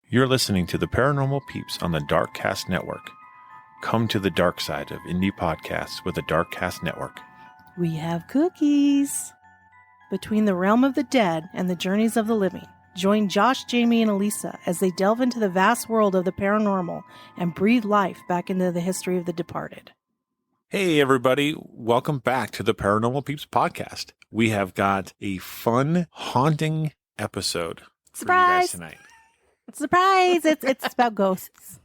You're listening to the Paranormal Peeps on the Darkcast Network. Come to the dark side of indie podcasts with the Darkcast Network. We have cookies. Between the realm of the dead and the journeys of the living, join Josh, Jamie, and Elisa as they delve into the vast world of the paranormal and breathe life back into the history of the departed. Hey, everybody. Welcome back to the Paranormal Peeps podcast. We have got a fun, haunting episode for you guys tonight. Surprise! It's about ghosts.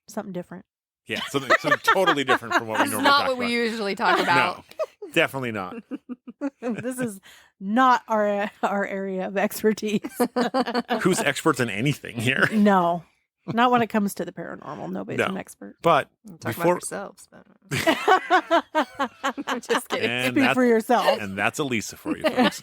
Something different. Yeah, something totally different from what we normally talk about. Not what we usually talk about. No, definitely not. This is not our area of expertise. Who's experts in anything here? No, not when it comes to the paranormal. Nobody's an expert. But Talk before about ourselves. But... I'm just kidding. Speak for yourself. And that's Elisa for you folks.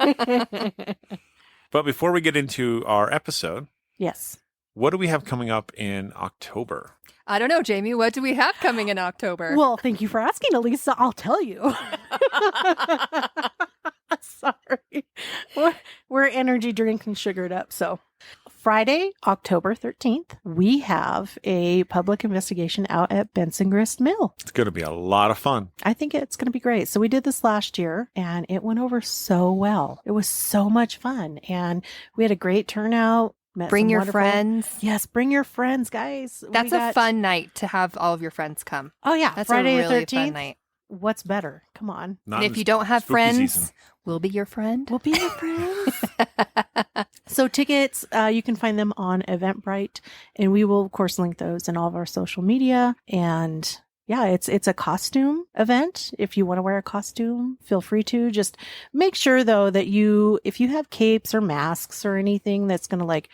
But before we get into our episode, yes, what do we have coming up in October? I don't know, Jamie. What do we have coming in October? Well, thank you for asking, Elisa. I'll tell you. Sorry. We're energy drink and sugared up. So Friday, October 13th, we have a public investigation out at Benson Grist Mill. It's going to be a lot of fun. I think it's going to be great. So we did this last year and it went over so well. It was so much fun and we had a great turnout. Bring your friends. Yes, bring your friends, guys. That's a fun night to have all of your friends come. Oh, yeah. That's Friday a really the 13th. fun night. What's better? Come on. And if you don't have friends, we'll be your friend. We'll be your friends. So tickets, you can find them on Eventbrite, and we will, of course, link those in all of our social media. And yeah, it's a costume event. If you want to wear a costume, feel free to. Just make sure, though, that if you have capes or masks or anything that's going to like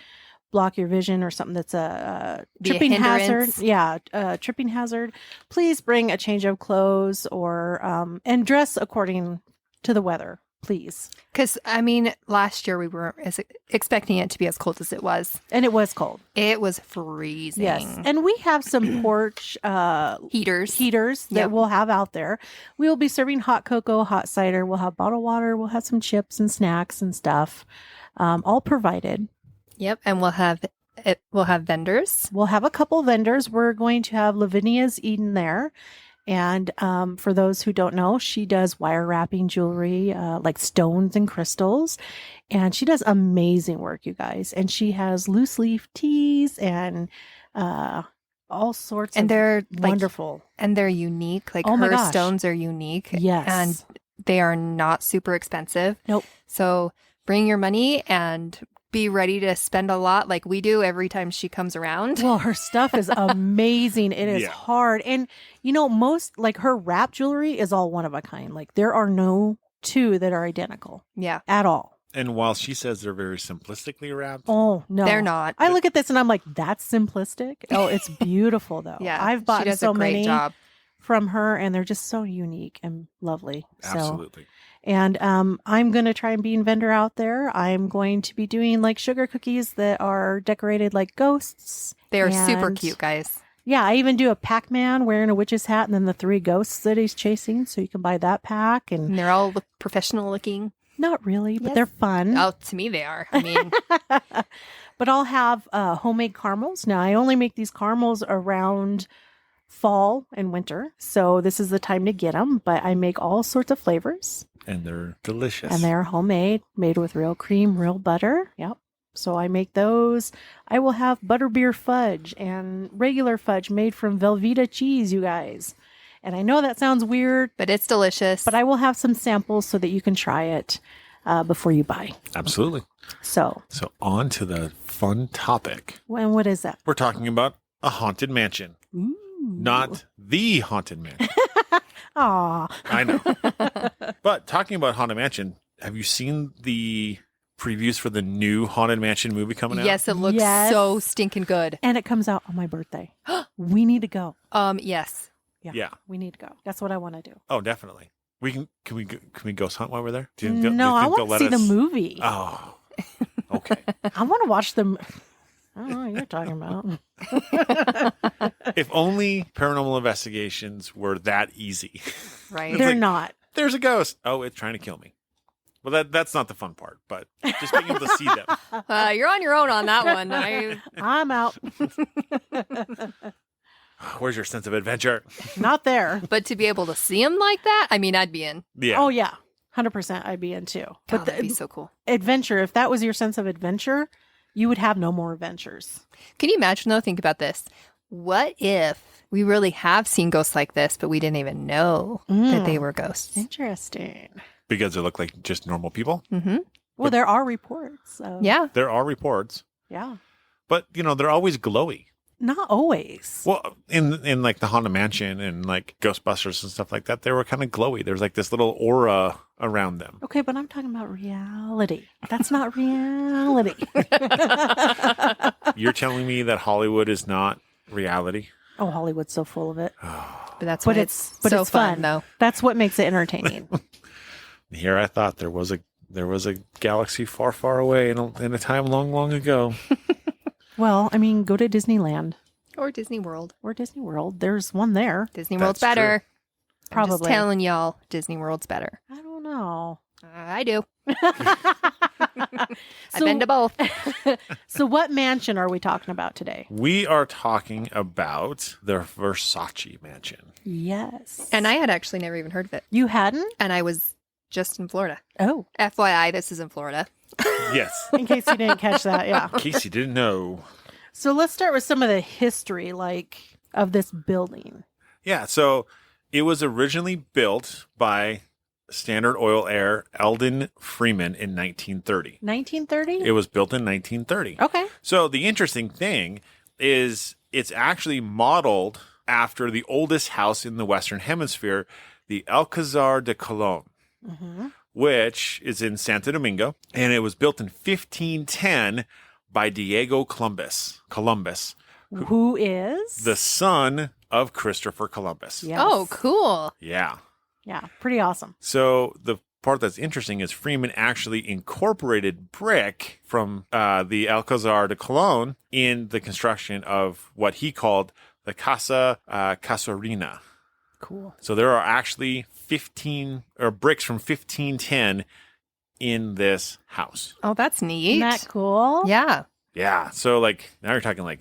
block your vision or something that's a tripping hazard. Yeah, tripping hazard. Please bring a change of clothes or and dress according to the weather, please. Because, I mean, last year we were expecting it to be as cold as it was. And it was cold. It was freezing. Yes. And we have some porch heaters that we'll have out there. We will be serving hot cocoa, hot cider. We'll have bottled water. We'll have some chips and snacks and stuff, all provided. Yep, and we'll have vendors. We'll have a couple vendors. We're going to have Lavinia's Eden there. And for those who don't know, she does wire wrapping jewelry, like stones and crystals. And she does amazing work, you guys. And she has loose leaf teas and all sorts and they're wonderful. And they're unique. Like her stones are unique. Yes. And they are not super expensive. Nope. So bring your money and be ready to spend a lot like we do every time she comes around. Well, her stuff is amazing. It is hard. And, most, like her wrap jewelry is all one of a kind. Like there are no two that are identical. Yeah. At all. And while she says they're very simplistically wrapped. Oh, no. They're not. I look at this and I'm like, that's simplistic. Oh, it's beautiful though. Yeah. I've bought so many job from her and they're just so unique and lovely. Absolutely. And I'm going to try and be a vendor out there. I'm going to be doing like sugar cookies that are decorated like ghosts. They're super cute, guys. Yeah, I even do a Pac-Man wearing a witch's hat and then the 3 ghosts that he's chasing. So you can buy that pack. And they're all professional looking. Not really, but they're fun. Oh, to me they are. I mean. But I'll have homemade caramels. Now, I only make these caramels around fall and winter. So this is the time to get them. But I make all sorts of flavors. And they're delicious. And they're homemade, made with real cream, real butter. Yep. So I make those. I will have butterbeer fudge and regular fudge made from Velveeta cheese, you guys. And I know that sounds weird. But it's delicious. But I will have some samples so that you can try it before you buy. Absolutely. So on to the fun topic. And what is that? We're talking about a haunted mansion. Ooh. Not the haunted mansion. Aw. I know. But talking about haunted mansion, have you seen the previews for the new haunted mansion movie coming out? Yes, it looks so stinking good. And it comes out on my birthday. We need to go. Yes. Yeah. We need to go. That's what I want to do. Oh, definitely. Can we ghost hunt while we're there? No, I want to see the movie. Oh, okay. I want to watch them. I don't know what you're talking about. If only paranormal investigations were that easy. Right. They're not. There's a ghost. Oh, it's trying to kill me. Well, that's not the fun part, but just being able to see them. You're on your own on that one. I'm out. Where's your sense of adventure? Not there. But to be able to see them like that, I mean, I'd be in. Yeah. Oh, yeah. 100% I'd be in too. But that'd be so cool. Adventure, if that was your sense of adventure, you would have no more adventures. Can you imagine, though? Think about this. What if we really have seen ghosts like this, but we didn't even know that they were ghosts? Interesting. Because they look like just normal people? Mm-hmm. Well, there are reports. So. Yeah. There are reports. Yeah. But, they're always glowy. Not always. Well, in like the Haunted Mansion and like Ghostbusters and stuff like that, they were kind of glowy. There's like this little aura around them. Okay, but I'm talking about reality. That's not reality. You're telling me that Hollywood is not reality? Oh, Hollywood's so full of it. But that's But why it's so it's fun though. That's what makes it entertaining. Here I thought there was a galaxy far, far away in a time long, long ago. Well, I mean, go to Disneyland Or Disney World. or Disney World. There's one there. Disney World's That's better. I'm Probably. just telling y'all, Disney World's better. I don't know. I do. I've So- been to both. So, what mansion are we talking about today? We are talking about the Versace mansion. Yes. And I had actually never even heard of it. You hadn't? And I was just in Florida. Oh, FYI, this is in Florida. Yes. in case you didn't catch that. Yeah. In case you didn't know. So, let's start with some of the history, of this building. Yeah, so it was originally built by Standard Oil heir Eldon Freeman in 1930. 1930? It was built in 1930. Okay. So the interesting thing is it's actually modeled after the oldest house in the Western Hemisphere, the Alcázar de Colón, which is in Santo Domingo, and it was built in 1510 by Diego Columbus, Who is? the son of Christopher Columbus. Yes. Oh, cool. Yeah. Yeah. Pretty awesome. So the part that's interesting is Freeman actually incorporated brick from the Alcázar de Colón in the construction of what he called the Casa Casorina. Cool. So there are actually 15 bricks from 1510 in this house. Oh, that's neat. Isn't that cool? Yeah. Yeah. So now you're talking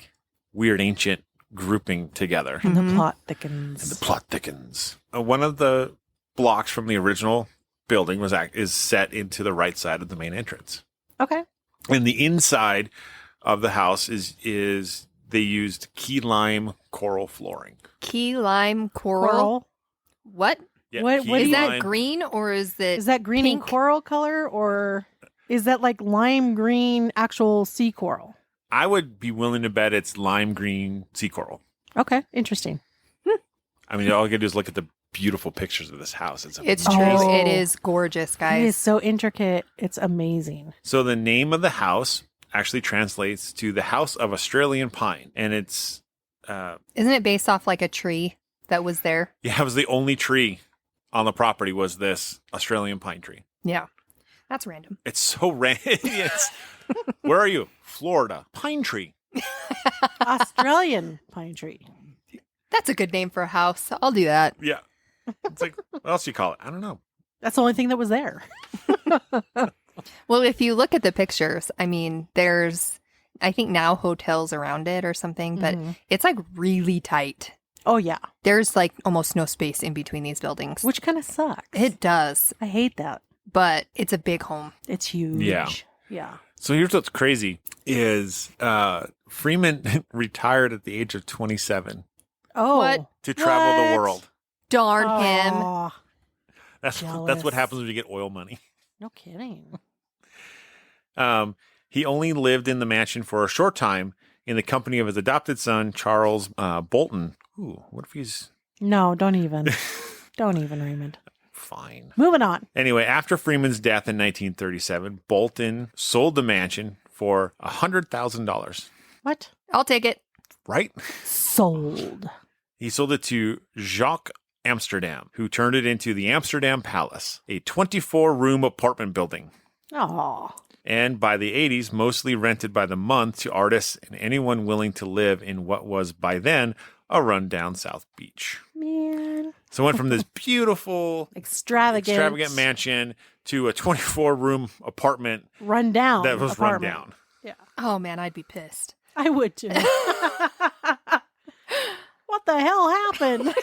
weird ancient grouping together. And Mm-hmm. the plot thickens. And the plot thickens. One of the blocks from the original building is set into the right side of the main entrance. Okay. And the inside of the house is they used key lime coral flooring. Key lime coral. Coral. What? Yeah, What key do Is you- that lime- green or is it Is that green pink? and coral color, or is that like lime green actual sea coral? I would be willing to bet it's lime green sea coral. Okay. Interesting. I mean, all you gotta do is look at the beautiful pictures of this house. It's It's amazing. true. Oh. It is gorgeous, It guys. is so intricate. It's amazing. So the name of the house actually translates to the House of Australian Pine, and it's Isn't it based off like a tree that was there? it was the only tree on the property was this Australian pine tree. Yeah. That's random. It's so random. Where are you? Florida. Pine tree. Australian pine tree. That's a good name for a house. I'll do that. Yeah. It's what else do you call it? I don't know. That's the only thing that was there. Well, if you look at the pictures, I mean, there's, I think now hotels around it or something, but Mhm. it's really tight. Oh, yeah. There's almost no space in between these buildings. Which kind of sucks. It does, I hate that. but it's a big home. It's huge. Yeah. Yeah. So here's what's crazy is Freeman retired at the age of 27 Oh. What? to travel the What? world. Darn him. Aw, That's Jealous. what happens when you get oil money. no kidding. He only lived in the mansion for a short time in the company of his adopted son, Charles Bolton. Ooh, what if he's No, don't even. Don't even, Raymond. fine? Moving on. Anyway, after Freeman's death in 1937, Bolton sold the mansion for $100,000. What? I'll take it. Right? Sold. He sold it to Jacques Amsterdam, who turned it into the Amsterdam Palace, a 24-room apartment building. Oh. And by the 80s, mostly rented by the month to artists and anyone willing to live in what was by then a rundown South Beach. Man. So it went from this beautiful, Extravagant. mansion to a 24-room apartment Run down. that was apartment. run down. Yeah. Oh man, I'd be pissed. I would too. What the hell happened?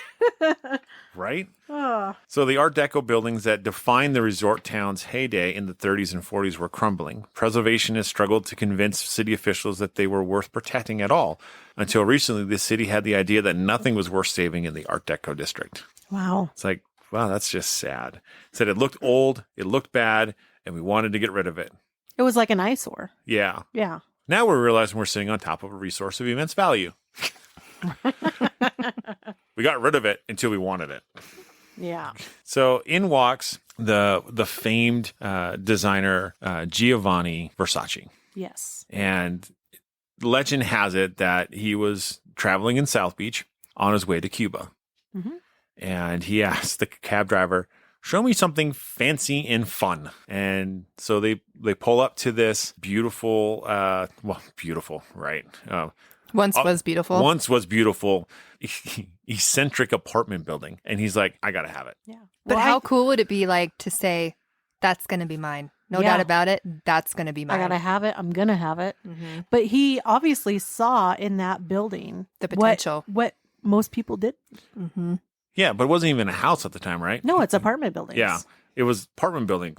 Right? Oh. So the Art Deco buildings that defined the resort town's heyday in the 30s and 40s were crumbling. Preservationists struggled to convince city officials that they were worth protecting at all. Until recently, the city had the idea that nothing was worth saving in the Art Deco district. Wow. It's like, wow, that's just sad. It said it looked old, it looked bad, and we wanted to get rid of it. It was like an eyesore. Yeah. Yeah. Now we're realizing we're sitting on top of a resource of immense value. We got rid of it until we wanted it. Yeah. So in walks the famed designer Giovanni Versace. Yes. And legend has it that he was traveling in South Beach on his way to Cuba. Mm-hmm. And he asked the cab driver, show me something fancy and fun. And so they pull up to this beautiful, beautiful, right? Once was beautiful. Once was beautiful, eccentric apartment building. And he's like, I got to have it. Yeah. But Well, how cool would it be like to say, that's going to be mine? No Yeah. doubt about it. That's going to be mine. I gotta have it. I'm gonna have it. Mm-hmm. But he obviously saw in that building The potential. What most people did. Mm-hmm. Yeah, but it wasn't even a house at the time, right? No, it's apartment buildings. Yeah, it was apartment building.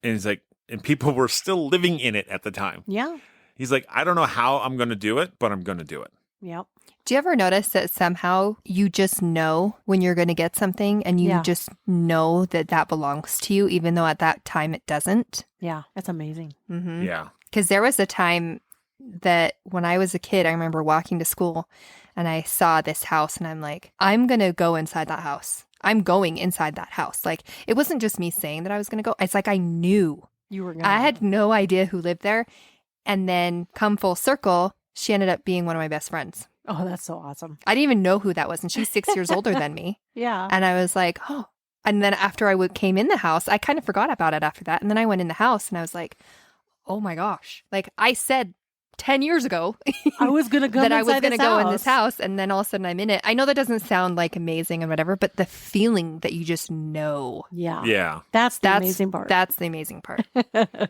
And he's like, and people were still living in it at the time. Yeah. He's like, I don't know how I'm going to do it, but I'm going to do it. Yep. Do you ever notice that somehow you just know when you're going to get something and you Yeah. just know that that belongs to you, even though at that time it doesn't? Yeah. That's amazing. Mm-hmm. Yeah. Because there was a time that when I was a kid, I remember walking to school and I saw this house and I'm like, I'm going to go inside that house. I'm going inside that house. Like, it wasn't just me saying that I was going to go. It's like I knew. You were gonna. I had no idea who lived there. And then come full circle, she ended up being one of my best friends. Oh, that's so awesome. I didn't even know who that was. And she's 6 years older than me. Yeah. And I was like, oh. And then after I came in the house, I kind of forgot about it after that. And then I went in the house and I was like, oh my gosh. Like I said 10 years ago I was gonna go that I was inside going to this go in house. this house. And then all of a sudden I'm in it. I know that doesn't sound like amazing and whatever, but the feeling that you just know. Yeah. Yeah. That's the amazing part. That's the amazing part.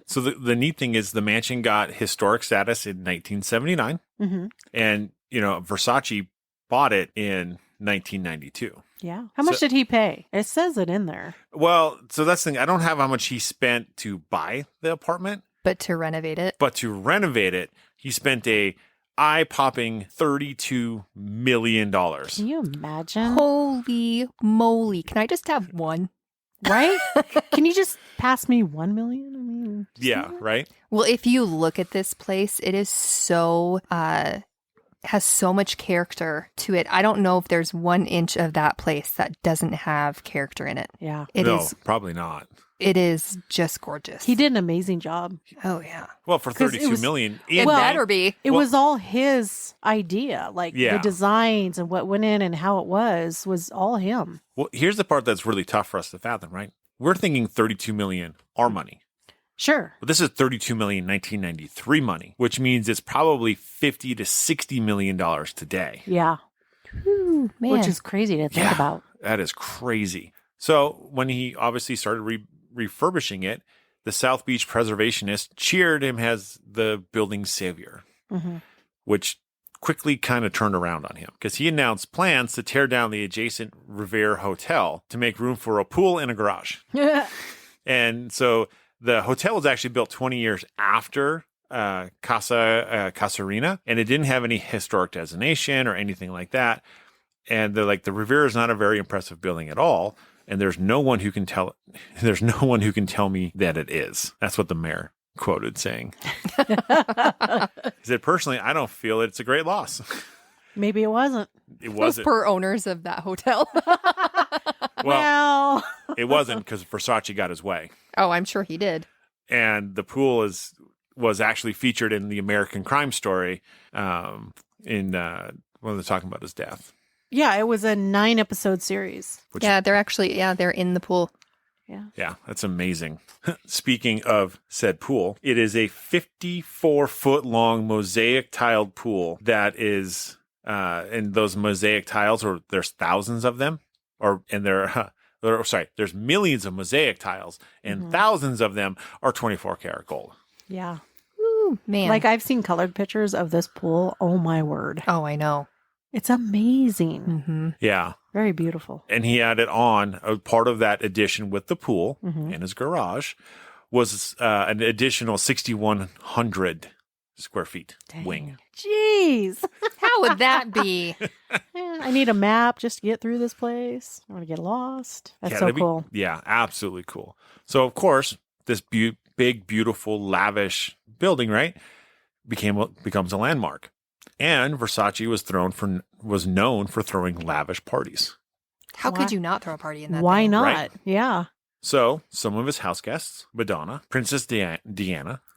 So the neat thing is the mansion got historic status in 1979. Mm-hmm. And, Versace bought it in 1992. Yeah. How much So- did he pay? It says it in there. Well, so that's the thing. I don't have how much he spent to buy the apartment, But to renovate it. but to renovate it, he spent a eye-popping $32 million. Can you imagine? Holy moly. Can I just have one? Right? Can you just pass me 1 million? I mean, Yeah, right? Well, if you look at this place, it is so has so much character to it. I don't know if there's 1 inch of that place that doesn't have character in it. yeah. It No, is probably not. it is just gorgeous. He did an amazing job. Oh yeah. Well, for 'Cause it 32 was- million. It Well- better be. It Well- was all his idea. Like Yeah. the designs and what went in and how it was all him. Well, here's the part that's really tough for us to fathom, right? We're thinking 32 million our money. Sure. But this is 32 million 1993 money, which means it's probably 50 to 60 million dollars today. Yeah. Ooh, man. Which is crazy to think Yeah. about. That is crazy. So when he obviously started refurbishing it, the South Beach preservationists cheered him as the building's savior, Mm-hmm. which quickly kind of turned around on him because he announced plans to tear down the adjacent Revere Hotel to make room for a pool and a garage. And so the hotel was actually built 20 years after Casarina, and it didn't have any historic designation or anything like that. And they're like, the Revere is not a very impressive building at all. And there's no one who can tell me that it is. That's what the mayor quoted saying. He said, personally, I don't feel it's a great loss. Maybe it wasn't. It those wasn't. per owners of that hotel. Well, it wasn't because Versace got his way. Oh, I'm sure he did. And the pool was actually featured in the American Crime Story when they're talking about his death. Yeah, it was a 9-episode series. Which, Yeah, they're in the pool. yeah, that's amazing. Speaking of said pool, it is a 54-foot long mosaic tiled pool that is, and those mosaic tiles, there's thousands of them, and they're there's millions of mosaic tiles, and thousands of them are 24 karat gold. Yeah. Ooh, man. Like I've seen colored pictures of this pool. Oh my word. Oh, I know. It's amazing. Mm-hmm. Yeah. Very beautiful. And he added on a part of that addition with the pool and his garage was an additional 6,100 square feet wing. Jeez. How would that be? I need a map just to get through this place. I want to get lost. That's so that'd be- cool. Yeah, absolutely cool. So, of course, this big, beautiful, lavish building, right, becomes a landmark. And Versace was known for throwing lavish parties. How Why- could you not throw a party in that Why thing? not? Right. Yeah. So, some of his house guests, Madonna, Princess Diana,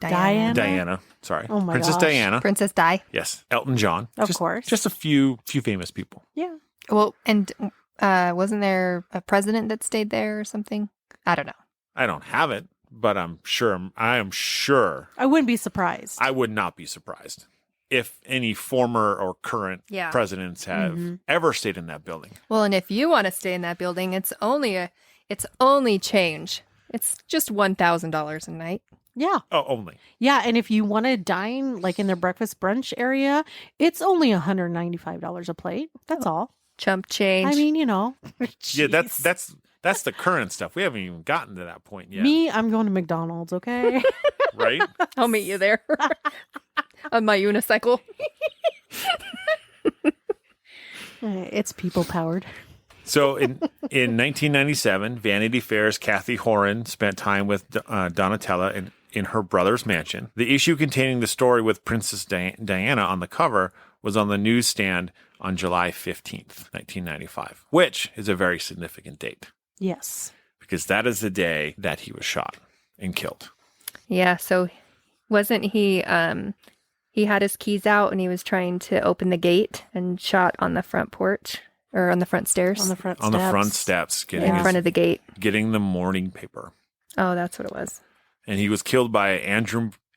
Diana? sorry, Oh my Princess gosh. Diana, Princess Di. yes, Elton John, Of course. just a few famous people. Yeah. Well, and wasn't there a president that stayed there or something? I don't know. I don't have it, but I am sure I wouldn't be surprised. I would not be surprised if any former or current Yeah. presidents have ever stayed in that building. Well, and if you want to stay in that building, it's only change. It's just $1,000 a night. Yeah. Oh, only. Yeah. And if you want to dine like in their breakfast brunch area, it's only $195 a plate. That's all. Chump change. I mean, you know. Yeah, Jeez. that's the current stuff. We haven't even gotten to that point yet. Me, I'm going to McDonald's, okay? Right? I'll meet you there on my unicycle. It's people powered. So in 1997, Vanity Fair's Kathy Horan spent time with Donatella in her brother's mansion. The issue containing the story with Princess Diana on the cover was on the newsstand on July 15th, 1995, which is a very significant date Yes. because that is the day that he was shot and killed. Yeah, so wasn't he had his keys out and he was trying to open the gate and shot on the front porch or on the front stairs? On the front steps. On the front steps, in front of the gate. getting the morning paper. Oh, that's what it was. And he was killed by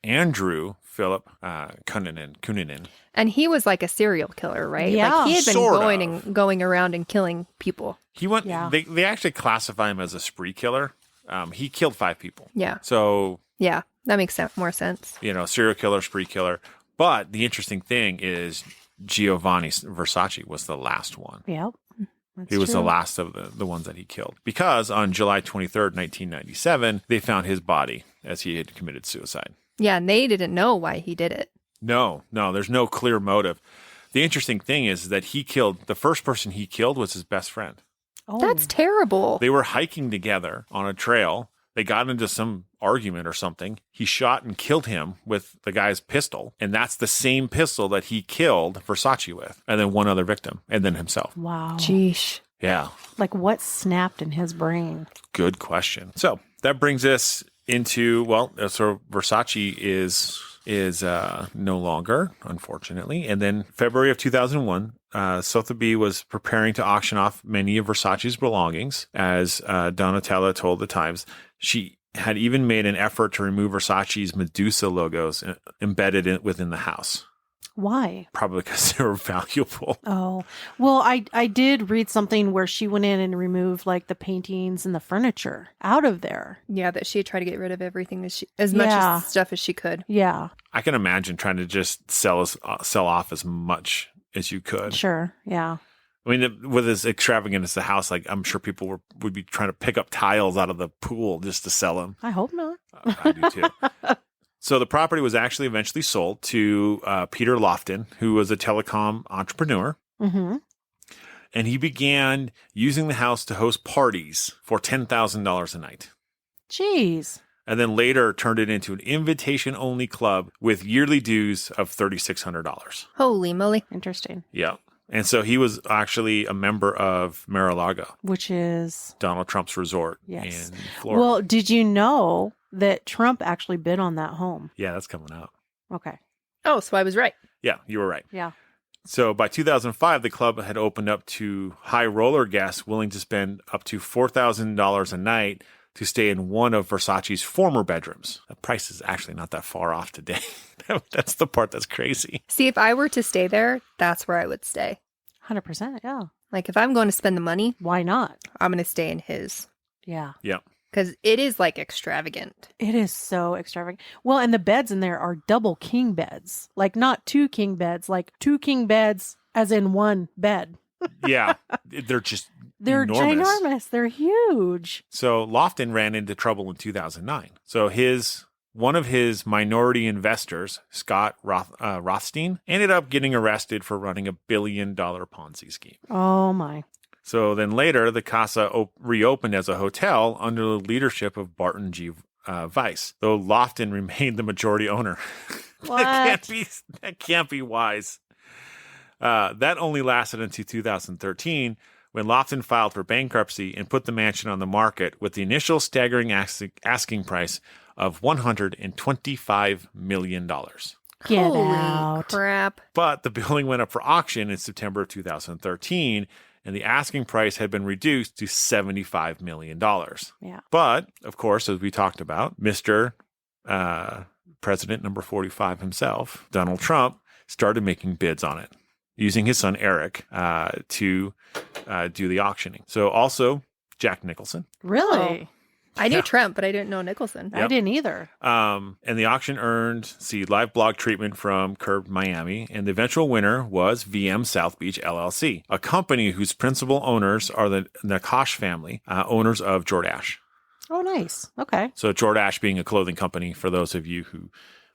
Andrew Philip Cunanan. And he was like a serial killer, right? Yeah. Like he had been Sort of. going around and killing people. He went. Yeah. They actually classify him as a spree killer. He killed 5 people. Yeah. So, Yeah. That makes more sense. serial killer, spree killer. But the interesting thing is Giovanni Versace was the last one. Yep. That's He was the true. last of the ones that he killed. Because on July 23rd, 1997, they found his body as he had committed suicide. Yeah, and they didn't know why he did it. No, there's no clear motive. The interesting thing is that the first person he killed was his best friend. Oh, That's terrible. They were hiking together on a trail. They got into some argument or something. He shot and killed him with the guy's pistol. And that's the same pistol that he killed Versace with. And then one other victim. And then himself. wow. Jeesh. Yeah. Like what snapped in his brain? Good question. So that brings us into, so Versace is no longer, unfortunately. And then February of 2001, Sotheby was preparing to auction off many of Versace's belongings. As Donatella told the Times, she had even made an effort to remove Versace's Medusa logos embedded within the house. Why? Probably because they were valuable. Oh, well, I did read something where she went in and removed like the paintings and the furniture out of there. Yeah, that she tried to get rid of everything as much Yeah. stuff as she could. Yeah, I can imagine trying to just sell off as much as you could. sure. Yeah. I mean, with as extravagant as the house, like I'm sure people would be trying to pick up tiles out of the pool just to sell them. I hope not. I do too. So the property was actually eventually sold to Peter Lofton, who was a telecom entrepreneur. Mm-hmm. And he began using the house to host parties for $10,000 a night. Jeez. And then later turned it into an invitation-only club with yearly dues of $3,600. Holy moly. Interesting. Yeah. And so he was actually a member of Mar-a-Lago, Which is, Donald Trump's resort Yes. in Florida. well, did you know that Trump actually bid on that home? Yeah, that's coming out. Okay. Oh, so I was right. Yeah, you were right. Yeah. So by 2005, the club had opened up to high roller guests willing to spend up to $4,000 a night to stay in one of Versace's former bedrooms. The price is actually not that far off today. That's the part that's crazy. See, if I were to stay there, that's where I would stay. 100%. Yeah. Like, if I'm going to spend the money, Why not? I'm going to stay in his. Yeah. Yeah. Because it is, like, extravagant. It is so extravagant. Well, and the beds in there are double king beds. Like, not 2 king beds, like 2 king beds as in one bed. Yeah. They're just They're enormous. ginormous. They're huge. So Lofton ran into trouble in 2009. So one of his minority investors, Scott Rothstein, ended up getting arrested for running $1 billion Ponzi scheme. Oh, my. So then later, the Casa reopened as a hotel under the leadership of Barton G. Weiss, though Lofton remained the majority owner. What? That can't be wise. That only lasted until 2013, when Lofton filed for bankruptcy and put the mansion on the market with the initial staggering asking price of $125 million. Get Holy out. crap. But the building went up for auction in September of 2013, and the asking price had been reduced to $75 million. Yeah. But, of course, as we talked about, Mr. President number 45 himself, Donald Trump, started making bids on it, using his son Eric to do the auctioning. So also Jack Nicholson. Really? I knew Yeah. Trump, but I didn't know Nicholson. I didn't either. And the auction earned live blog treatment from Curbed Miami, and the eventual winner was VM South Beach LLC, a company whose principal owners are the Nakash family, owners of Jordache. Oh, nice. Okay. So Jordache being a clothing company, for those of you who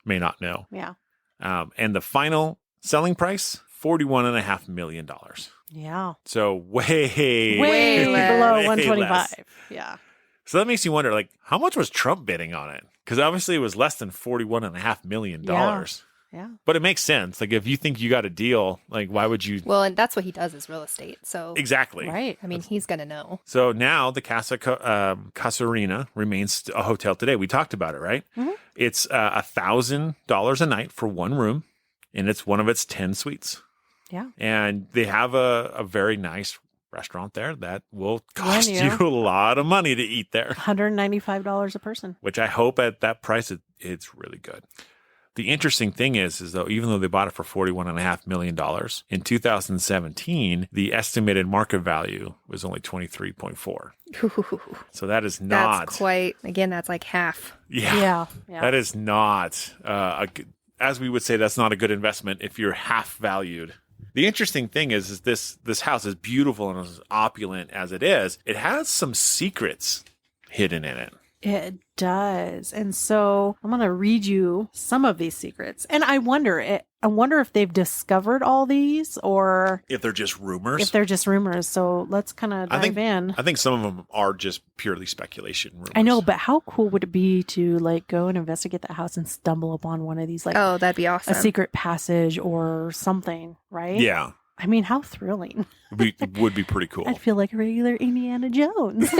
may not know. Yeah. And the final selling price, $41.5 million. Yeah. So way below way 125. less. Yeah. So that makes you wonder, like, how much was Trump bidding on it? Because obviously it was less than $41.5 million. Yeah. But it makes sense. Like, if you think you got a deal, like, why would you? Well, and that's what he does is real estate. So, Exactly. Right. I mean, he's going to know. So now the Casarina remains a hotel today. We talked about it, right? Mhm. It's $1,000 a night for one room, and it's one of its 10 suites. Yeah. And they have a very nice restaurant there that will cost Menu. you a lot of money to eat there, $195 a person. which I hope at that price it's really good. The interesting thing is though, even though they bought it for $41.5 million, in 2017, the estimated market value was only 23.4. So that is not, That's quite, again, that's like half. Yeah. that is not, as we would say, that's not a good investment if you're half valued. The interesting thing is this house, is beautiful and as opulent as it is, it has some secrets hidden in it. It does. And so I'm going to read you some of these secrets. And I wonder if they've discovered all these or If they're just rumors. if they're just rumors. So let's kind of dive in. I think some of them are just purely speculation rumors. I know, but how cool would it be to like go and investigate that house and stumble upon one of these, like Oh, that'd be awesome. a secret passage or something, right? Yeah. I mean, how thrilling. Would be pretty cool. I'd feel like a regular Indiana Jones.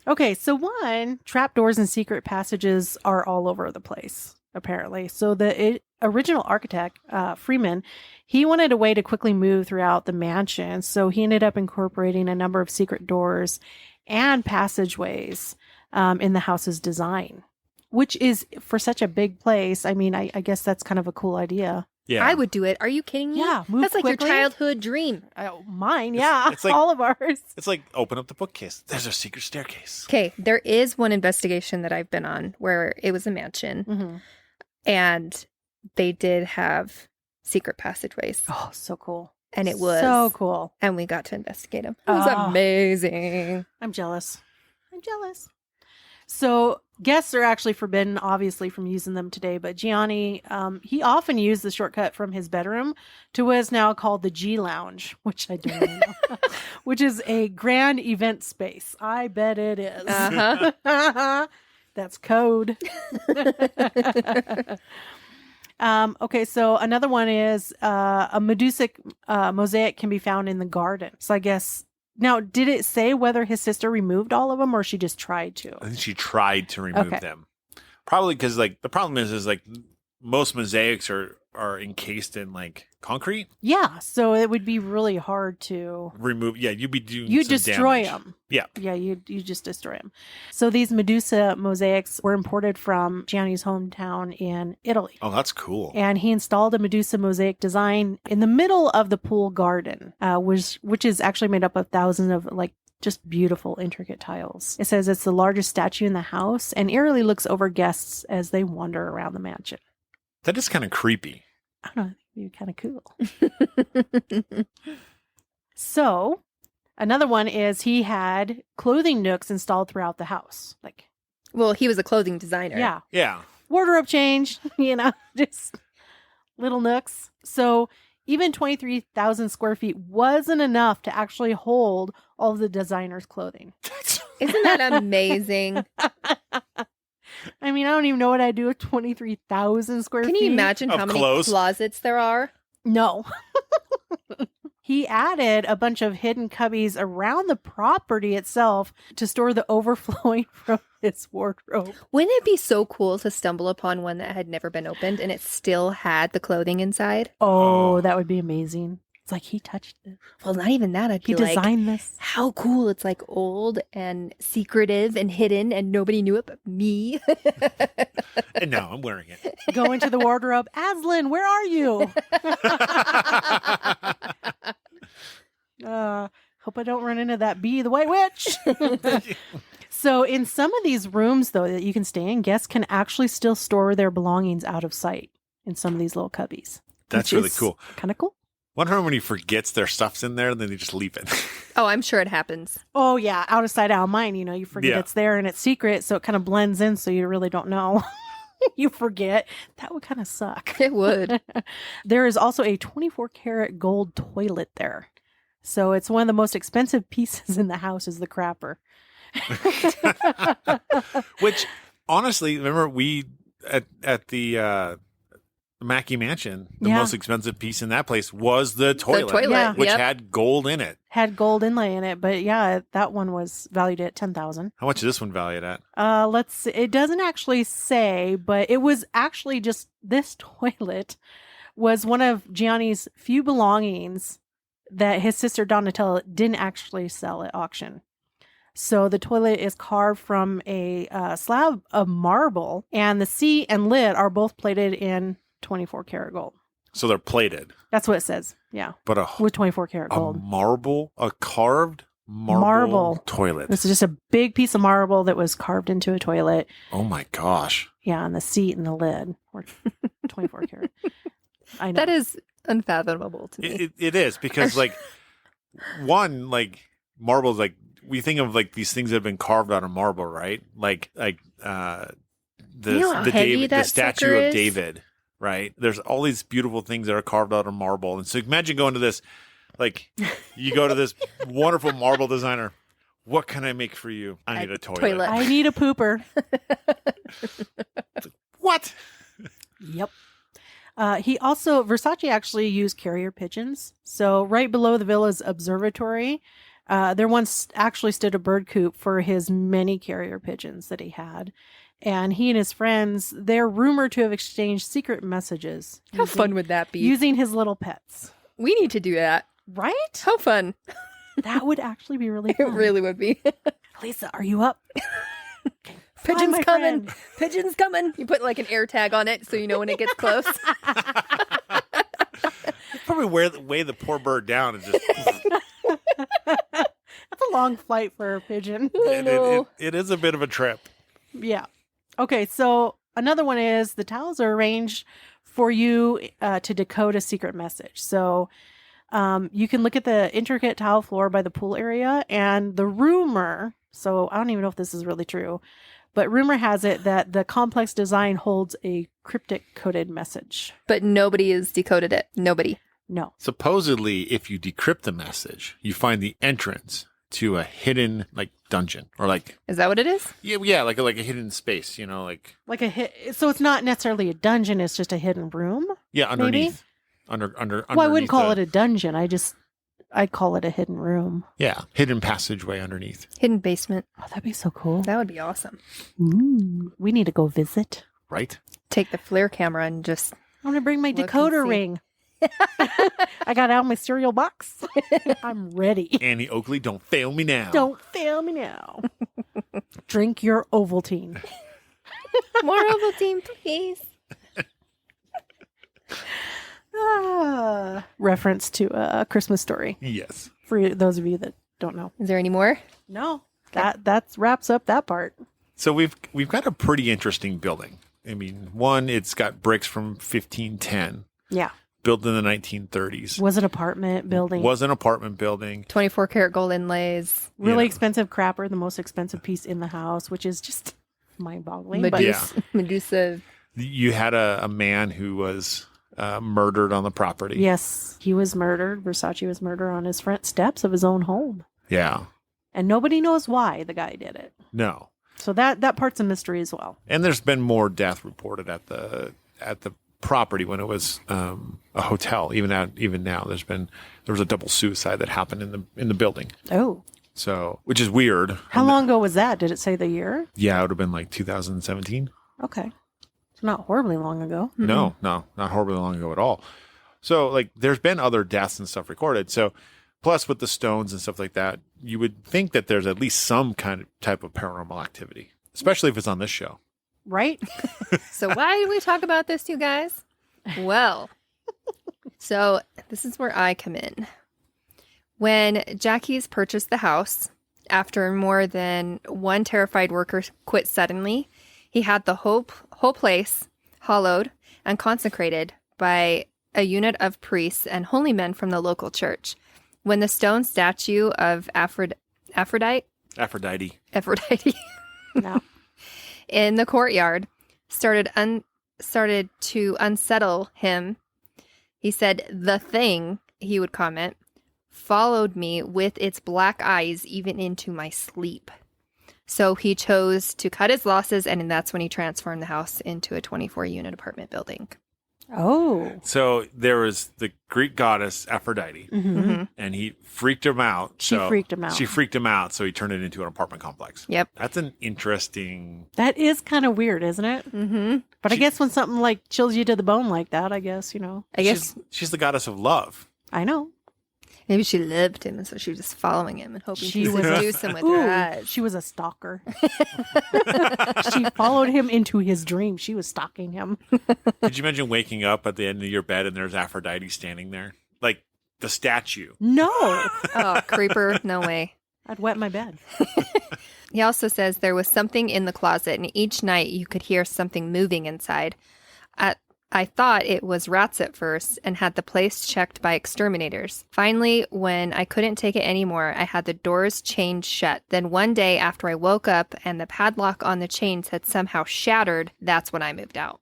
Okay, so one, trapdoors and secret passages are all over the place, apparently. So the original architect, Freeman, he wanted a way to quickly move throughout the mansion. So he ended up incorporating a number of secret doors and passageways in the house's design, which is, for such a big place, I mean, I guess that's kind of a cool idea. Yeah. I would do it. Are you kidding me? Yeah, move That's like quickly. your childhood dream. Mine, yeah. it's like- all of ours. It's like, open up the bookcase. There's a secret staircase. Okay, there is one investigation that I've been on where it was a mansion Mm-hmm. and they did have secret passageways. Oh, so cool. And it was so cool. and we got to investigate them. It was Oh. amazing. I'm jealous. So guests are actually forbidden, obviously, from using them today. But Giovanni, he often used the shortcut from his bedroom to what is now called the G Lounge, which I don't even know, which is a grand event space. I bet it is. Uh-huh. That's code. Okay, so another one is a Medusic mosaic can be found in the garden. So I guess, now, did it say whether his sister removed all of them or she just tried to? I think she tried to remove Okay. them. Probably because, like, the problem is like, most mosaics are encased in like concrete. Yeah, so it would be really hard to Remove. Yeah, you'd be doing. you some destroy damage. them. Yeah. Yeah, you just destroy them. So these Medusa mosaics were imported from Gianni's hometown in Italy. Oh, that's cool. And he installed a Medusa mosaic design in the middle of the pool garden, which is actually made up of thousands of like just beautiful, intricate tiles. It says it's the largest statue in the house and eerily looks over guests as they wander around the mansion. That is kind of creepy. I don't know, it'd be kind of cool. So, another one is he had clothing nooks installed throughout the house. Like, Well, he was a clothing designer. yeah, Yeah. wardrobe change, just little nooks. So even 23,000 square feet wasn't enough to actually hold all of the designer's clothing. Isn't that amazing? I mean, I don't even know what I'd do with 23,000 square Can feet. you imagine Of how many clothes? closets there are? No. He added a bunch of hidden cubbies around the property itself to store the overflowing from his wardrobe. Wouldn't it be so cool to stumble upon one that had never been opened and it still had the clothing inside? Oh, Oh. that would be amazing. It's like he touched this. Well, not even that. I'd He be like, designed this. how cool. It's like old and secretive and hidden and nobody knew it but me. And now I'm wearing it. Go into the wardrobe. Aslan, where are you? Hope I don't run into that bee, the white witch. So in some of these rooms, though, that you can stay in, guests can actually still store their belongings out of sight in some of these little cubbies. That's really cool. Kind of cool. Wonder when he forgets their stuff's in there, and then they just leave it. Oh, I'm sure it happens. Oh, yeah. Out of sight, out of mind. You forget Yeah. it's there and it's secret, so it kind of blends in, so you really don't know. You forget. That would kind of suck. It would. There is also a 24-karat gold toilet there. So it's one of the most expensive pieces in the house is the crapper. Which, honestly, remember we at the Mackey Mansion, the Yeah. most expensive piece in that place was the toilet, toilet, Yeah. which yep. had gold in it. Had gold inlay in it, but yeah, that one was valued at $10,000. How much is this one valued at? Let's see. It doesn't actually say, but it was actually just this toilet was one of Gianni's few belongings that his sister Donatella didn't actually sell at auction. So the toilet is carved from a slab of marble, and the seat and lid are both plated in 24-karat gold. So they're plated, That's what it says. Yeah, but with 24-karat gold. a carved marble toilet. This is just a big piece of marble that was carved into a toilet. Oh my gosh. Yeah, and the seat and the lid were 24 karat. I know. That is unfathomable to me. It is because like one, like marbles, like we think of like these things that have been carved out of marble, right? Like You know how the heavy David, the that statue sucker of is? David, right? There's all these beautiful things that are carved out of marble. And so imagine going to this, like you go to this wonderful marble designer. What can I make for you? I need a toilet. I need a pooper. What? Yep. Versace actually used carrier pigeons. So right below the villa's observatory, there once actually stood a bird coop for his many carrier pigeons that he had. And he and his friends, they're rumored to have exchanged secret messages. How fun would that be? Using his little pets. We need to do that. Right? How fun. That would actually be really It fun. really would be. Lisa, are you up? Okay, fly, Pigeon's my coming. friend. Pigeon's coming. You put like an air tag on it so you know when it gets close. Probably weigh the poor bird down and just. That's a long flight for a pigeon. It is a bit of a trip. Yeah. Okay, so another one is the tiles are arranged for you to decode a secret message. So you can look at the intricate tile floor by the pool area, and the rumor, so I don't even know if this is really true, but rumor has it that the complex design holds a cryptic coded message. But nobody has decoded it. Nobody. No. Supposedly, if you decrypt the message, you find the entrance to a hidden like dungeon or like Is that what it is? yeah like a hidden space, like So it's not necessarily a dungeon, it's just a hidden room. yeah underneath under. Well, I wouldn't call it a dungeon. I'd call it a hidden room. yeah hidden passageway underneath. Hidden basement. Oh, that'd be so cool. That would be awesome. Ooh, we need to go visit. Right? take the FLIR camera and just I'm going to bring my Look and decoder see. ring. I got out my cereal box. I'm ready. Annie Oakley, don't fail me now. Don't fail me now. Drink your Ovaltine. more Ovaltine, please. Reference to A Christmas Story Yes. for those of you that don't know. Is there any more? No, that wraps up that part. So we've got a pretty interesting building. I mean, one, it's got bricks from 1510, Yeah, built in the 1930s. was an apartment building. Was an apartment building. 24 karat gold inlays. Really Yeah. expensive crapper, the most expensive piece in the house, which is just mind-boggling. But Medusa. Medusa. You had a man who was murdered on the property. yes, he was murdered. Versace was murdered on his front steps of his own home. Yeah. And nobody knows why the guy did it. No. So that part's a mystery as well. And there's been more death reported at the property when it was a hotel. Even now, there was a double suicide that happened in the building. Oh. So, which is weird. How long ago was that? Did it say the year? Yeah, it would have been like 2017. Okay. So not horribly long ago. No, not horribly long ago at all. So, like, there's been other deaths and stuff recorded. So, plus with the stones and stuff like that, you would think that there's at least some kind of type of paranormal activity, especially if it's on this show. Right? So why did we talk about this, you guys? Well, so this is where I come in. When Jackie's purchased the house, after more than one terrified worker quit suddenly, he had the whole place hollowed and consecrated by a unit of priests and holy men from the local church. When the stone statue of Aphrodite No. in the courtyard started to unsettle him, he said, "The thing," he would comment, "followed me with its black eyes even into my sleep." So he chose to cut his losses, and that's when he transformed the house into a 24-unit apartment building. Oh. So there was the Greek goddess Aphrodite, Mm-hmm. and he freaked him out. She freaked him out. She freaked him out, so he turned it into an apartment complex. Yep. That's an interesting. That is kind of weird, isn't it? Mm-hmm. But I guess when something like chills you to the bone like that, I guess, I guess She's the goddess of love. I know. maybe she loved him, and so she was just folling him and hoping She to was seduce him with Ooh, her eyes. she was a stalker. She followed him into his dream. She was stalking him. Could you imagine waking up at the end of your bed and there's Aphrodite standing there? Like the statue. No. Oh, creeper. No way. I'd wet my bed. He also says there was something in the closet, and each night you could hear something moving inside. I thought it was rats at first and had the place checked by exterminators. Finally, when I couldn't take it anymore, I had the doors chained shut. Then one day after I woke up and the padlock on the chains had somehow shattered, that's when I moved out.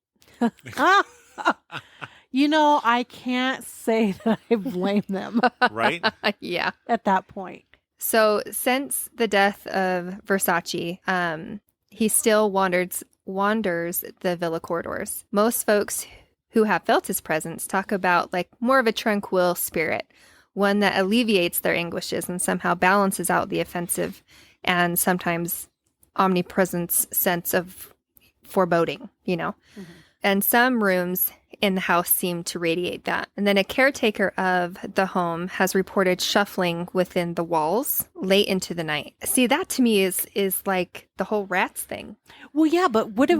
I can't say that I blame them Right? Yeah. at that point. So since the death of Versace, he still wanders the villa corridors. Most folks who have felt his presence talk about like more of a tranquil spirit, one that alleviates their anguishes and somehow balances out the offensive and sometimes omnipresent sense of foreboding, Mm-hmm. And some rooms in the house seem to radiate that. And then a caretaker of the home has reported shuffling within the walls late into the night. See, that to me is like the whole rats thing. Well, yeah, but what if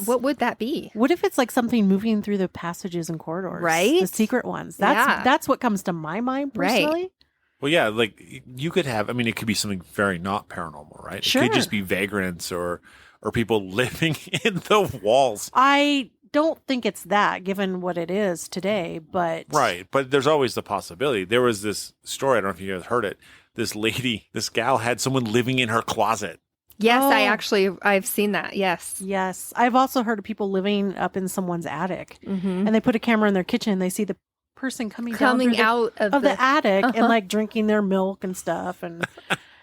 What would that be? What if it's like something moving through the passages and corridors? Right? The secret ones. Yeah. That's what comes to my mind personally. Right. Well, yeah, like you could have, it could be something very not paranormal, right? Sure. It could just be vagrants or people living in the walls. I don't think it's that, given what it is today, but... Right. But there's always the possibility. There was this story, I don't know if you guys heard it. This gal had someone living in her closet. Yes, Oh. I've seen that. Yes. Yes. I've also heard of people living up in someone's attic, Mm-hmm. and they put a camera in their kitchen, and they see the person coming down through out of the attic Uh-huh. and like drinking their milk and stuff. And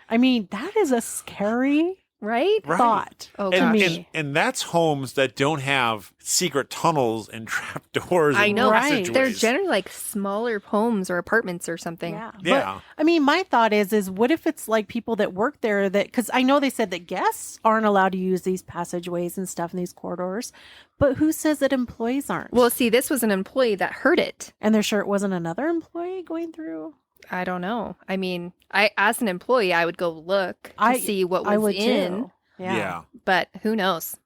that is a scary right? Right. thought. Oh, to And, gosh. me. and that's homes that don't have secret tunnels and trap doors. I and know. Right. passageways. They're generally like smaller homes or apartments or something. Yeah. Yeah. But, I mean, my thought is what if it's like people that work there that, because I know they said that guests aren't allowed to use these passageways and stuff in these corridors, but who says that employees aren't? Well, see, this was an employee that heard it. and they're sure it wasn't another employee going through? I don't know. I mean, as an employee, I would go look to see what I was would in, too. Yeah. but who knows?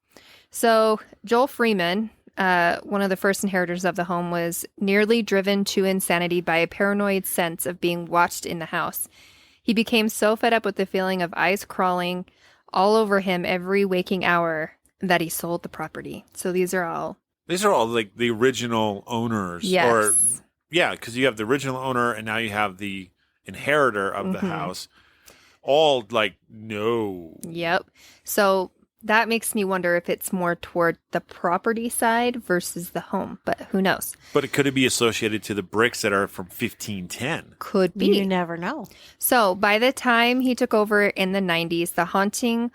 So Joel Freeman, one of the first inheritors of the home, was nearly driven to insanity by a paranoid sense of being watched in the house. He became so fed up with the feeling of eyes crawling all over him every waking hour that he sold the property. So these are all like the original owners. Yes. Or, yeah, because you have the original owner and now you have the inheritor of the house. All like, no. Yep. So that makes me wonder if it's more toward the property side versus the home, but who knows? But it could be associated to the bricks that are from 1510. Could be. You never know. So by the time he took over in the 90s, the haunting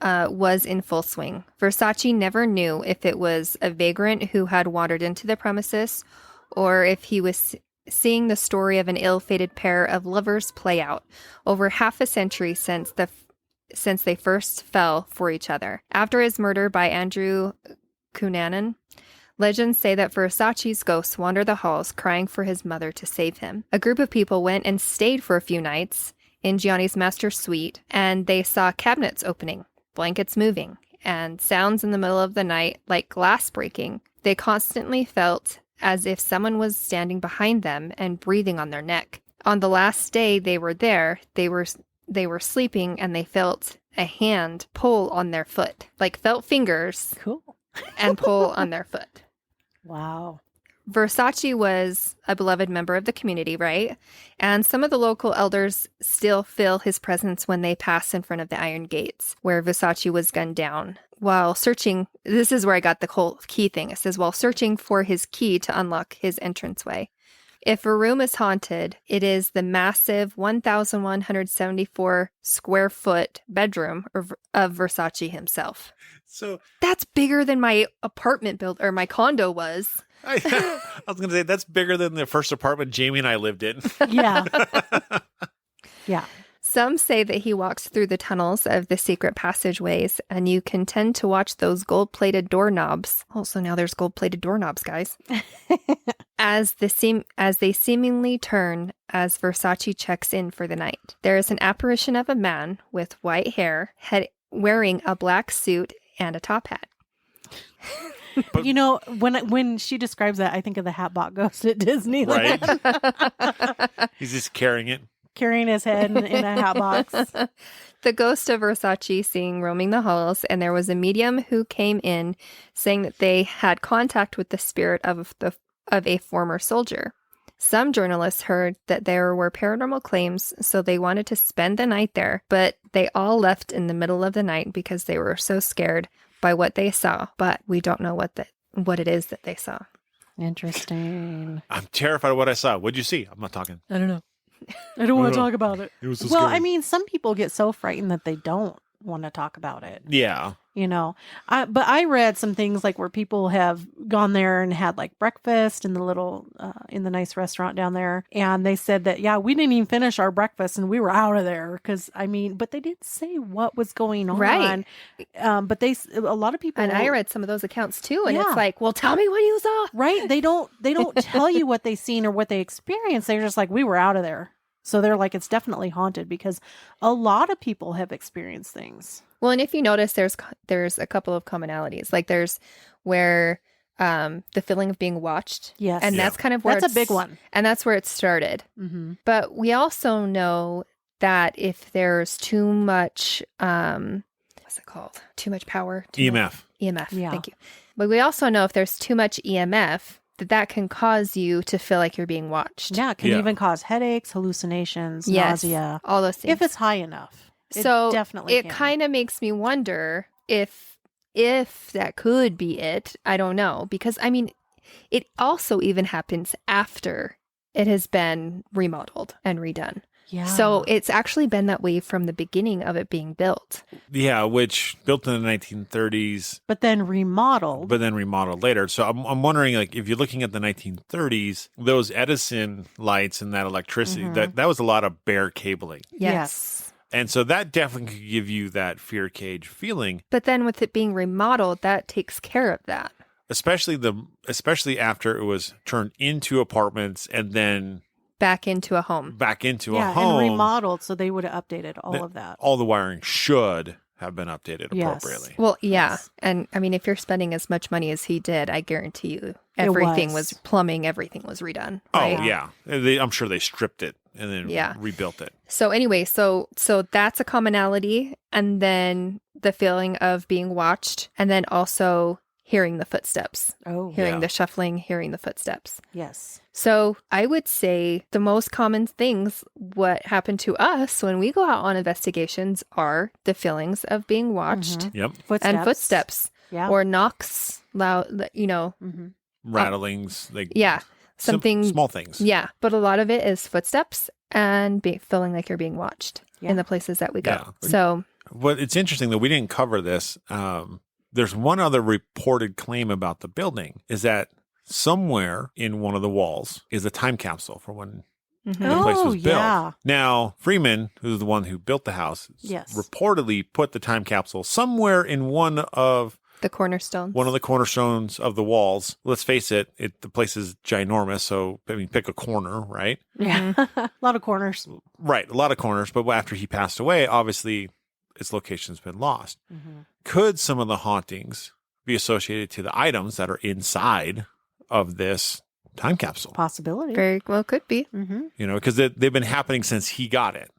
was in full swing. Versace never knew if it was a vagrant who had wandered into the premises or if he was seeing the story of an ill-fated pair of lovers play out over half a century since they first fell for each other. After his murder by Andrew Cunanan, legends say that Versace's ghost wandered the halls crying for his mother to save him. A group of people went and stayed for a few nights in Giovanni's master suite, and they saw cabinets opening, blankets moving, and sounds in the middle of the night like glass breaking. They constantly felt as if someone was standing behind them and breathing on their neck. On the last day they were there, they were sleeping and they felt a hand pull on their foot, like felt fingers Cool. and pull on their foot. Wow. Versace was a beloved member of the community, right? And some of the local elders still feel his presence when they pass in front of the iron gates where Versace was gunned down. While searching, this is where I got the whole key thing. It says, while searching for his key to unlock his entranceway. If a room is haunted, it is the massive 1,174 square foot bedroom of Versace himself. So That's bigger than my apartment or my condo was. I was going to say, that's bigger than the first apartment Jamie and I lived in. Yeah. Yeah. Some say that he walks through the tunnels of the secret passageways, and you can tend to watch those gold-plated doorknobs. Oh, so now there's gold-plated doorknobs, guys. as they seemingly turn as Versace checks in for the night. There is an apparition of a man with white hair, wearing a black suit and a top hat. But, when she describes that, I think of the Hatbot Ghost at Disney. Right? He's just carrying it. Carrying his head in a hat box. The ghost of Versace seen roaming the halls, and there was a medium who came in saying that they had contact with the spirit of a former soldier. Some journalists heard that there were paranormal claims, so they wanted to spend the night there, but they all left in the middle of the night because they were so scared by what they saw. But we don't know what it is that they saw. Interesting. I'm terrified of what I saw. What'd you see? I'm not talking. I don't know. I don't want to talk about it. It was so Well, scary. I mean, some people get so frightened that they don't want to talk about it. Yeah. But I read some things like where people have gone there and had like breakfast in the nice restaurant down there. And they said that, yeah, we didn't even finish our breakfast and we were out of there. But they didn't say what was going on. Right. But a lot of people. And I read some of those accounts too, and Yeah. it's like, well, tell me what you saw. Right. They don't tell you what they seen or what they experienced. They're just like, we were out of there. So they're like, it's definitely haunted because a lot of people have experienced things. Well, and if you notice, there's a couple of commonalities. Like there's where the feeling of being watched. Yes. And that's kind of where That's a big one. And that's where it started. Mm-hmm. But we also know that if there's too much, what's it called? Too much power? EMF. EMF. Yeah. Thank you. But we also know if there's too much EMF, that can cause you to feel like you're being watched. Yeah, it can Yeah. even cause headaches, hallucinations, Yes. nausea. All those things. If it's high enough. So definitely it kind of makes me wonder if that could be it. I don't know. Because, I mean, it also even happens after it has been remodeled and redone. Yeah. So it's actually been that way from the beginning of it being built. Yeah, which built in the 1930s, but then remodeled. but then remodeled later. So I'm wondering, like, if you're looking at the 1930s, those Edison lights and that electricity, that was a lot of bare cabling. Yes. And so that definitely could give you that fear cage feeling, But then with it being remodeled, that takes care of that. especially after it was turned into apartments and then Back into a home. back into Yeah, a home. and remodeled, so they would have updated all of that. All the wiring should have been updated Yes. appropriately. Well, yeah. Yes. And I mean, if you're spending as much money as he did, I guarantee you everything was plumbing, everything was redone. Right? Oh, yeah. I'm sure they stripped it and then rebuilt it. So anyway, so that's a commonality. And then the feeling of being watched, and then also hearing the footsteps, Oh, hearing the shuffling, hearing the footsteps. yes. So I would say the most common things what happen to us when we go out on investigations are the feelings of being watched Yep. and footsteps Yeah. or knocks loud, Rattlings. Like something small things. Yeah, but a lot of it is footsteps and feeling like you're being watched Yeah. in the places that we go. Yeah. So But it's interesting that we didn't cover this. There's one other reported claim about the building is that somewhere in one of the walls is a time capsule for when mhm. the place was Oh, built. yeah. Now, Freeman, who's the one who built the house, Yes. reportedly put the time capsule somewhere in one of The cornerstones. the cornerstones of the walls. Let's face it, the place is ginormous. So, I mean, pick a corner, right? Yeah. a lot of corners. Right. A lot of corners. But after he passed away, obviously its location's been lost. Mm-hmm. Could some of the hauntings be associated to the items that are inside of this time capsule? Possibility. Very well could be. Mm-hmm. You know, because they've been happening since he got it.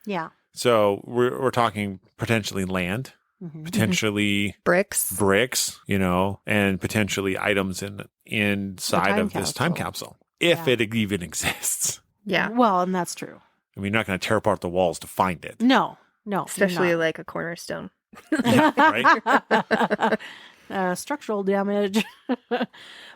Yeah. So we're talking potentially land, Mm-hmm. potentially Bricks. bricks, you know, and potentially items inside time of this time capsule, if Yeah. it even exists. Yeah. Well, and that's true. I mean, you're not going to tear apart the walls to find it. No. No. Especially you're like a cornerstone. Yeah, right? not. Structural damage.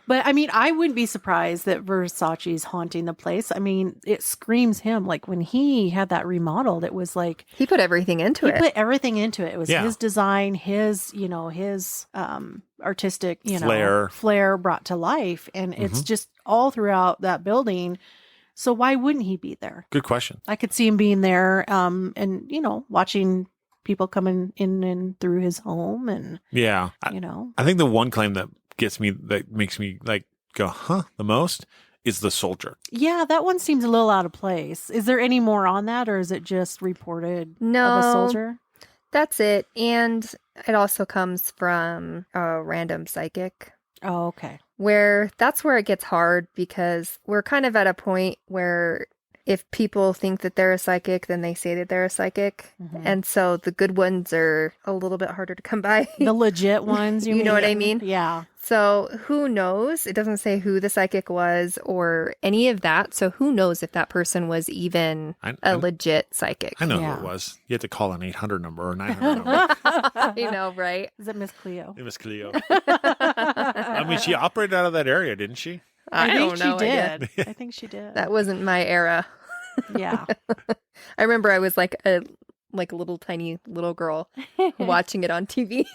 But I mean, I wouldn't be surprised that Versace's haunting the place. I mean, it screams him. Like when he had that remodeled, it was like He put everything into he it. put everything into it. It was Yeah. his design, his artistic, flair brought to life. And it's just all throughout that building. So why wouldn't he be there? Good question. I could see him being there, and watching people coming in and through his home, and Yeah. I think the one claim that makes me like go, huh, the most is the soldier. yeah, that one seems a little out of place. Is there any more on that, or is it just reported No. of a soldier? That's it. And it also comes from a random psychic, Oh, okay. where that's where it gets hard because we're kind of at a point where if people think that they're a psychic, then they say that they're a psychic. Mhm. And so the good ones are a little bit harder to come by. The legit ones, You know what I mean? Yeah. So who knows? It doesn't say who the psychic was or any of that. So who knows if that person was even a legit psychic? I know Yeah. who it was. You had to call an 800 number or a 900 number. You know, right? Is it Miss Cleo? It was Cleo. I mean, she operated out of that area, didn't she? I think don't know. she I did. I think she did. That wasn't my era. Yeah. I remember I was like a little tiny little girl watching it on TV.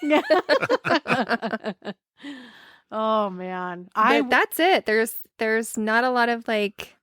Oh man. But that's it. There's not a lot of like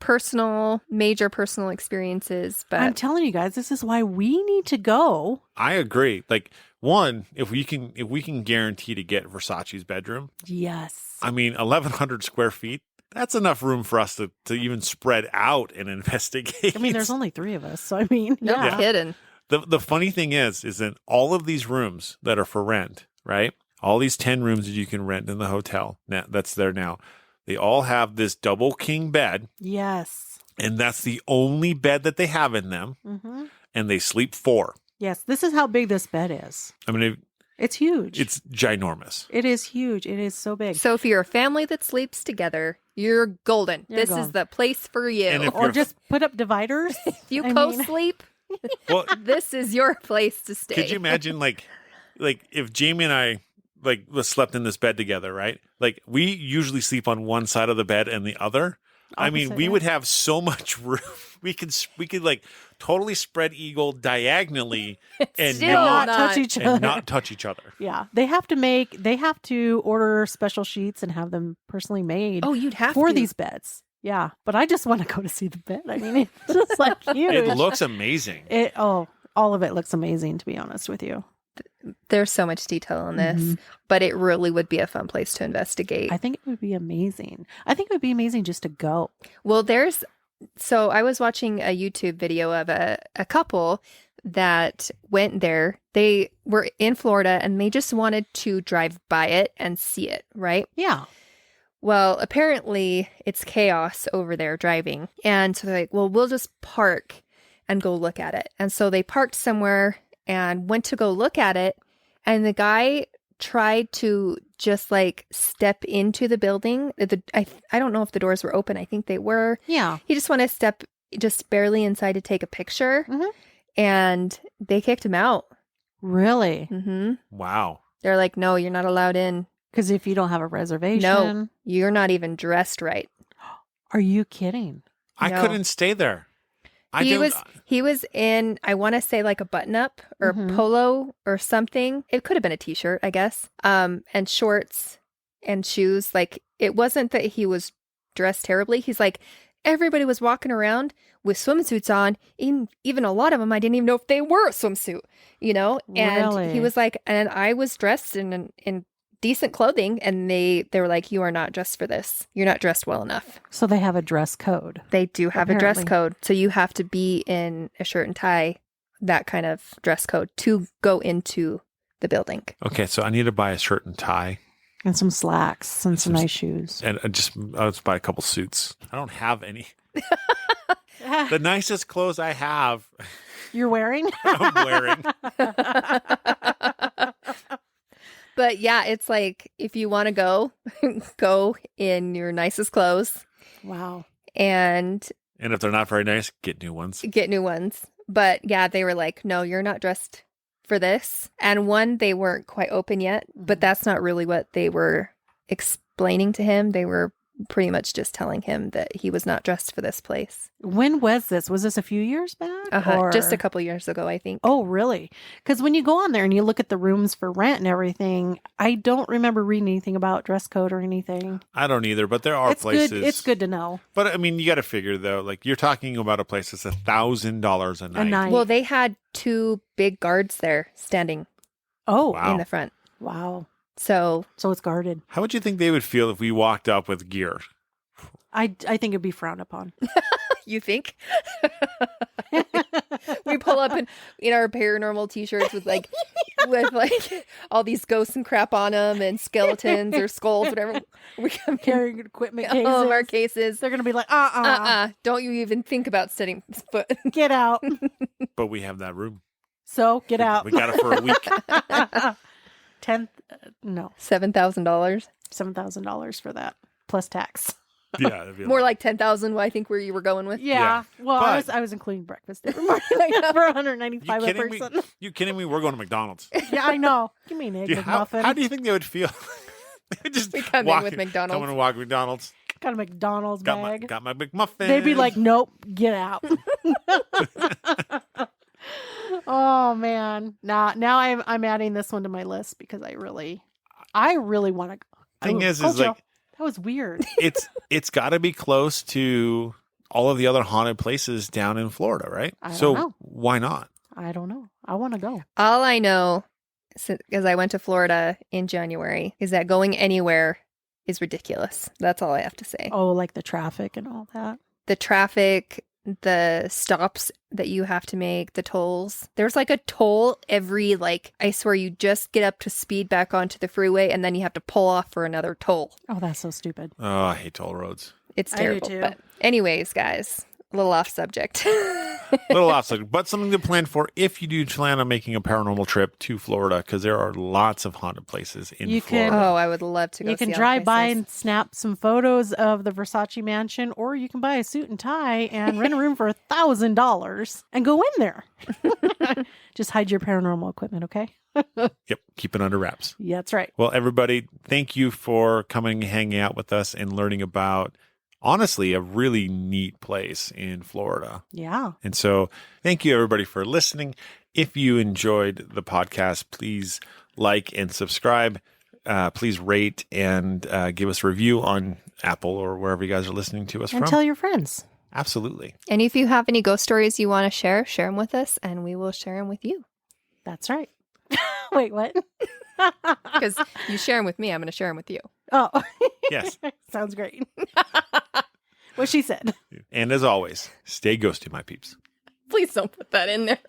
major personal experiences, but I'm telling you guys, this is why we need to go. I agree. Like, one, if we can guarantee to get Versace's bedroom, Yes. I mean, 1,100 square feet, that's enough room for us to even spread out and investigate. I mean, there's only 3 of us, so I mean, no yeah. kidding. The funny thing is in all of these rooms that are for rent, right? All these 10 rooms that you can rent in the hotel that's there now, they all have this double king bed, Yes. and that's the only bed that they have in them, Mm-hmm. and they sleep 4. Yes. This is how big this bed is. I mean, It's huge. it's ginormous. It is huge. It is so big. So if you're a family that sleeps together, you're golden. You're This is golden. the place for you. And if Or just put up dividers. If you I mean- co-sleep, Well, this is your place to stay. could you imagine like if Jamie and I slept in this bed together, right? Like we usually sleep on one side of the bed and the other. I mean, Opposite we end. would have so much room. We could like totally spread eagle diagonally and Still not not. touch each other. and not touch each other. Yeah, they have to order special sheets and have them personally made Oh, you'd have for to. these beds. Yeah, but I just want to go to see the bed. I mean, it's just like huge. It looks amazing. All of it looks amazing, to be honest with you. There's so much detail in this, Mhm. but it really would be a fun place to investigate. I think it would be amazing. I think it would be amazing just to go. Well, so I was watching a YouTube video of a couple that went there. They were in Florida and they just wanted to drive by it and see it, right? Yeah. Well, apparently it's chaos over there driving. And so they're like, well, we'll just park and go look at it. And so they parked somewhere and went to go look at it. And the guy tried to just like step into the building. I don't know if the doors were open. I think they were. Yeah. He just wanted to step just barely inside to take a picture. Mhm. And they kicked him out. Really? Wow. They're like, no, you're not allowed in. Because if you don't have a reservation, No, you're not even dressed right. Are you kidding? I No. couldn't stay there. He was in, I want to say like a button up or Mhm. polo or something. It could have been a t-shirt, I guess. And shorts and shoes. Like it wasn't that he was dressed terribly. He's like, everybody was walking around with swimsuits on. Even a lot of them, I didn't even know if they were a swimsuit, you know? And Really? he was like, and I was dressed in decent clothing. And they were like, you are not dressed for this. You're not dressed well enough. So they have a dress code. They do have a dress Apparently. code. So you have to be in a shirt and tie, that kind of dress code to go into the building. Okay, so I need to buy a shirt and tie, And some slacks and some Some- nice shoes. and I'll just buy a couple suits. I don't have any. The nicest clothes I have, You're wearing? I'm wearing. But yeah, it's like if you want to go, go in your nicest clothes Wow. and And if they're not very nice, get new ones. get new ones. But yeah, they were like, no, you're not dressed for this. And one, they weren't quite open yet, but Mhm. that's not really what they were explaining to him. They were pretty much just telling him that he was not dressed for this place. When was this? Was this a few years back? Or- Just a couple years ago, I think. Oh, really? Because when you go on there and you look at the rooms for rent and everything, I don't remember reading anything about dress code or anything. I don't either, but there are It's places. good. It's good to know. But I mean, you got to figure though, like you're talking about a place that's $1,000 a night. A night. Well, they had two big guards there standing Oh, Wow. in the front. wow. So So it's guarded. How would you think they would feel if we walked up with gear? I think it'd be frowned upon. you think? We pull up in our paranormal t-shirts with like all these ghosts and crap on them and skeletons or skulls, whatever. We come in Carrying equipment cases. all of our cases. They're going to be like, Don't you even think about setting foot. get out. But we have that room. So get out. We got it for a week. 10, no, $7,000. $7,000 for that plus tax. Yeah, that'd be a More lot. like 10,000. Where I think where you were going with. Yeah. Well, But- I was including breakfast every morning for $195 a kidding me? person. You kidding me? We're going to McDonald's. Yeah, I know. Give me an egg Dude, how McMuffin. do you think they would feel? They would just We come in walk with McDonald's. Come in and walk McDonald's. Got a McDonald's Got bag. my McMuffin. They'd be like, nope, get out. Oh man. Now I'm adding this one to my list because I really want to go. Thing is Joe, like that was weird. it's got to be close to all of the other haunted places down in Florida, right? I don't So know. why not? I don't know. I want to go. All I know, because I went to Florida in January, is that going anywhere is ridiculous. That's all I have to say. Oh, like the traffic and all that. The traffic, the stops that you have to make, the tolls. There's like a toll every, like, I swear you just get up to speed back onto the freeway and then you have to pull off for another toll. Oh, that's so stupid. Oh, I hate toll roads. It's I do terrible. too. But anyways, guys, a little off subject. A little off subject, but something to plan for if you do plan on making a paranormal trip to Florida, because there are lots of haunted places in You can- Florida. Oh, I would love to go. You can see all drive by places. and snap some photos of the Versace mansion, or you can buy a suit and tie and rent a room for $1,000 and go in there. Just hide your paranormal equipment, okay? Yep, keep it under wraps. Yeah, that's right. Well, everybody, thank you for coming and hanging out with us and learning about honestly a really neat place in Florida. Yeah. And so thank you everybody for listening. If you enjoyed the podcast, please like and subscribe. Please rate and give us a review on Apple or wherever you guys are listening to us And from. tell your friends. Absolutely. And if you have any ghost stories you want to share them with us and we will share them with you. That's right. Wait, what? Because you share them with me, I'm going to share them with you. Oh. Yes. Sounds great. What she said. And as always, stay ghosty, my peeps. Please don't put that in there.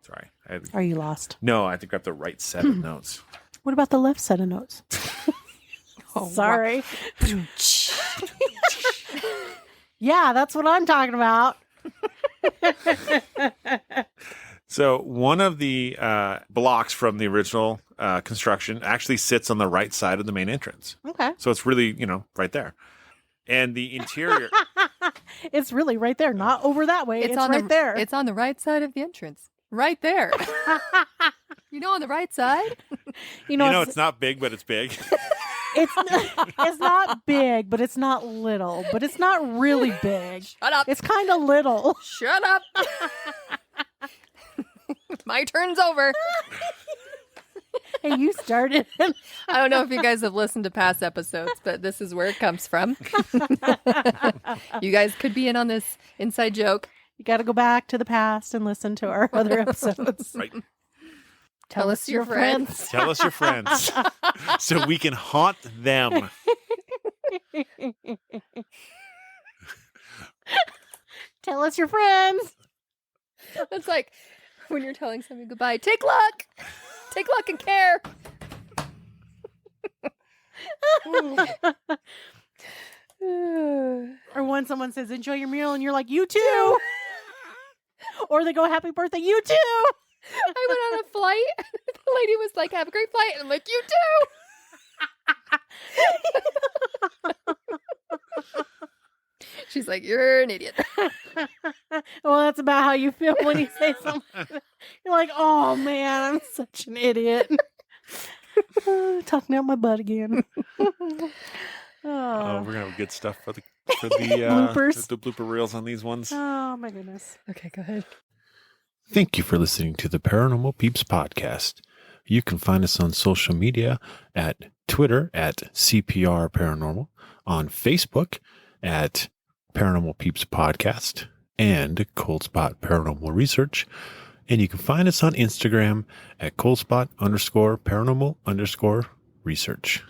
Sorry. Are you lost? No, I had to grab the right set of notes. What about the left set of notes? Oh, Sorry. Yeah, that's what I'm talking about. So one of the blocks from the original construction actually sits on the right side of the main entrance. Okay. So it's really, right there. And the interior... It's really right there, not over that way. It's right there. It's on the right side of the entrance. Right there. On the right side? it's not big, but it's big. It's not big, but it's not little, but it's not really big. Shut up. It's kind of little. Shut up. My turn's over. Hey, you started. I don't know if you guys have listened to past episodes, but this is where it comes from. You guys could be in on this inside joke. You got to go back to the past and listen to our other episodes. Right. Tell us your friends. Tell us your friends so we can haunt them. Tell us your friends. It's like when you're telling somebody goodbye. Take luck. Take luck and care. Or when someone says, enjoy your meal, and you're like, you too. Or they go, happy birthday, you too. I went on a flight. The lady was like, have a great flight. And I'm like, you too. She's like, you're an idiot. Well, that's about how you feel when you say something. You're like, oh man, I'm such an idiot. Talking out my butt again. Oh, we're gonna have good stuff for the Bloopers. the blooper reels on these ones. Oh my goodness. Okay, go ahead. Thank you for listening to the Paranormal Peeps podcast. You can find us on social media at Twitter at CPR Paranormal, on Facebook at Paranormal Peeps Podcast and Cold Spot Paranormal Research. And you can find us on Instagram at coldspot_paranormal_research.